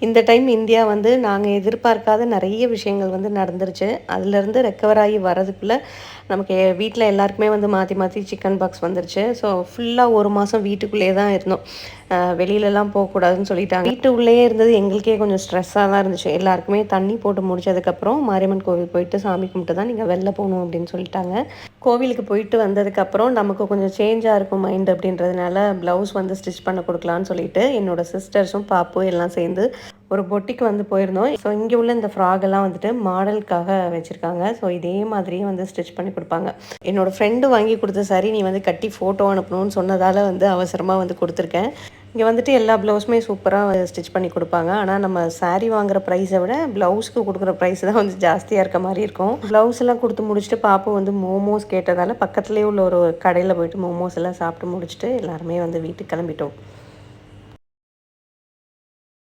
இந்த time India வந்து நாங்கள் எதிர்பார்க்காத நிறைய விஷயங்கள் வந்து நடந்துருச்சு. அதுலேருந்து ரெக்கவர் ஆகி வரதுக்குள்ளே நமக்கு வீட்டில் எல்லாருக்குமே வந்து மாற்றி மாற்றி சிக்கன் பாக்ஸ் வந்துருச்சு. ஸோ ஃபுல்லாக 1 மாதம் வீட்டுக்குள்ளேயே தான் இருந்தோம். வெளியிலலாம் போகக்கூடாதுன்னு சொல்லிட்டாங்க. வீட்டு உள்ளேயே இருந்தது எங்களுக்கே கொஞ்சம் ஸ்ட்ரெஸ்ஸாக தான் இருந்துச்சு. எல்லாருக்குமே தண்ணி போட்டு முடிச்சதுக்கப்புறம் மாரியம்மன் கோவில் போயிட்டு சாமி கும்பிட்டு தான் நீங்கள் வெளில போகணும் அப்படின்னு சொல்லிட்டாங்க. கோவிலுக்கு போயிட்டு வந்ததுக்கப்புறம் நமக்கு கொஞ்சம் சேஞ்சாக இருக்கும் மைண்ட் அப்படின்றதுனால ப்ளவுஸ் வந்து ஸ்டிச் பண்ண கொடுக்கலான்னு சொல்லிட்டு என்னோட சிஸ்டர்ஸும் பாப்பு எல்லாம் சேர்ந்து ஒரு பொட்டிக்கு வந்து போயிருந்தோம். ஸோ இங்கே உள்ள இந்த ஃப்ராகெல்லாம் வந்துட்டு மாடலுக்காக வச்சுருக்காங்க. ஸோ இதே மாதிரியே வந்து ஸ்டிச் பண்ணி கொடுப்பாங்க. என்னோடய ஃப்ரெண்டு வாங்கி கொடுத்த சாரி நீ வந்து கட்டி ஃபோட்டோ அனுப்பணும்னு சொன்னதால் வந்து அவசரமாக வந்து கொடுத்துருக்கேன். இங்கே வந்துட்டு எல்லா ப்ளவுஸுமே சூப்பராக ஸ்டிச் பண்ணி கொடுப்பாங்க. ஆனால் நம்ம சாரீ வாங்குகிற ப்ரைஸை விட ப்ளவுஸ்க்கு கொடுக்குற ப்ரைஸ் தான் வந்து ஜாஸ்தியாக இருக்க மாதிரி இருக்கும். ப்ளவுஸ் எல்லாம் கொடுத்து முடிச்சுட்டு பாப்பா வந்து மோமோஸ் கேட்டதால் பக்கத்துலேயே உள்ள ஒரு கடையில் போயிட்டு மோமோஸ் எல்லாம் சாப்பிட்டு முடிச்சுட்டு எல்லாருமே வந்து வீட்டுக்கு கிளம்பிட்டோம்.